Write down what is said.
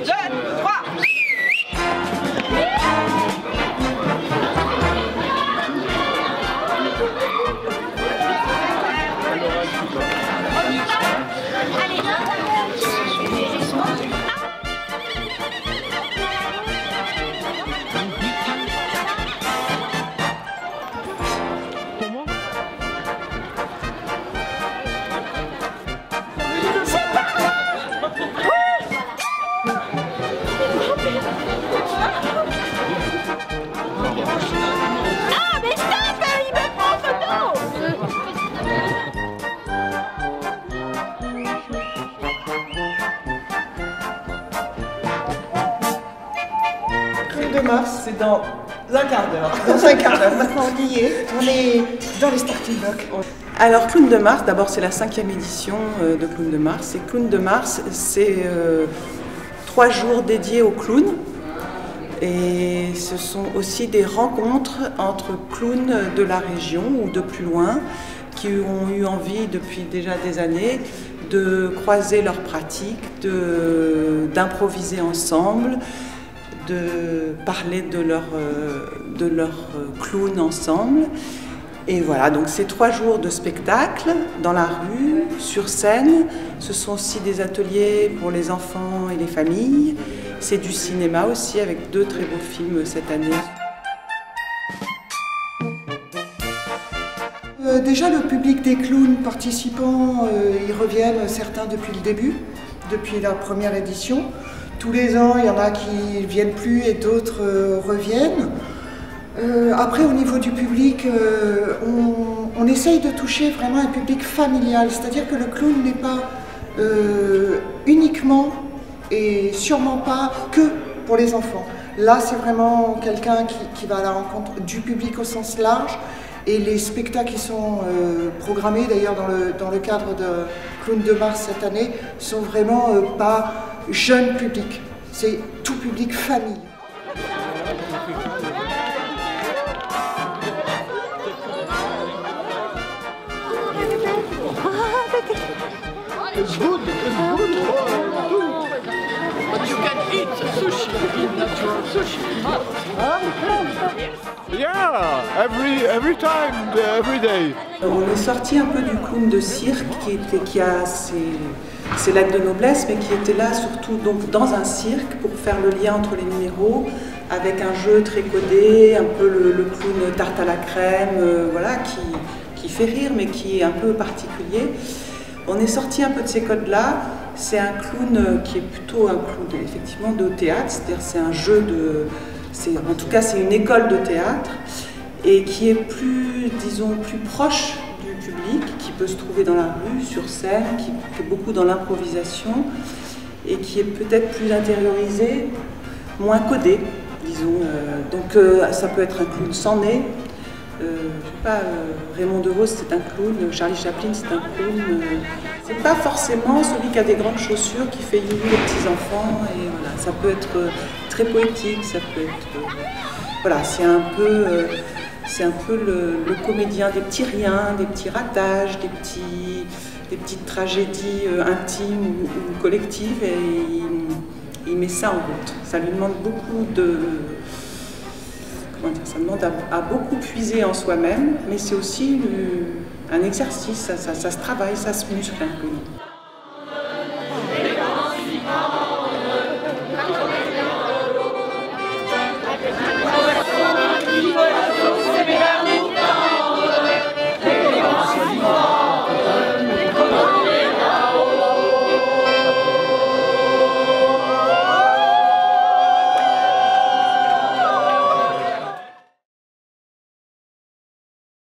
3. De mars, c'est dans un quart d'heure. Dans un quart d'heure, maintenant on y est. On est dans les starting blocks. Alors Clown de Mars, d'abord c'est la 5e édition de Clown de Mars. Et Clown de Mars, c'est 3 jours dédiés aux clowns. Et ce sont aussi des rencontres entre clowns de la région ou de plus loin qui ont eu envie depuis déjà des années de croiser leurs pratiques, d'improviser ensemble, de parler de leur clown ensemble. Et voilà, donc c'est 3 jours de spectacle dans la rue, sur scène. Ce sont aussi des ateliers pour les enfants et les familles. C'est du cinéma aussi, avec 2 très beaux films cette année. Déjà le public des clowns participants, ils reviennent certains depuis le début, depuis la première édition. Tous les ans, il y en a qui ne viennent plus et d'autres reviennent. Après, au niveau du public, on essaye de toucher vraiment un public familial, c'est-à-dire que le clown n'est pas uniquement et sûrement pas que pour les enfants. Là, c'est vraiment quelqu'un qui va à la rencontre du public au sens large. Et les spectacles qui sont programmés d'ailleurs dans le cadre de Clown de Mars cette année sont vraiment pas jeune public, c'est tout public famille. It's good, but you can eat sushi, natural sushi. Yeah, every time, every day. On est sorti un peu du clown de cirque qui a ses lettres de noblesse, mais qui était là surtout donc dans un cirque pour faire le lien entre les numéros, avec un jeu très codé, un peu le clown tarte à la crème, voilà, qui fait rire mais qui est un peu particulier. On est sorti un peu de ces codes-là. C'est un clown qui est plutôt un clown effectivement de théâtre, c'est-à-dire c'est un jeu de... En tout cas, c'est une école de théâtre et qui est plus, disons, plus proche du public, qui peut se trouver dans la rue, sur scène, qui est beaucoup dans l'improvisation et qui est peut-être plus intériorisé, moins codé, disons. Donc ça peut être un clown sans nez. Je sais pas, Raymond DeVos c'est un clown, Charlie Chaplin c'est un clown. C'est pas forcément celui qui a des grandes chaussures qui fait youhou les petits enfants. Et voilà, ça peut être très poétique, ça peut être. Voilà, c'est un peu le comédien des petits riens, des petits ratages, des petites tragédies intimes ou collectives, et il met ça en route. Ça lui demande beaucoup de. Ça demande à beaucoup puiser en soi-même, mais c'est aussi un exercice, ça se travaille, ça se muscle un peu.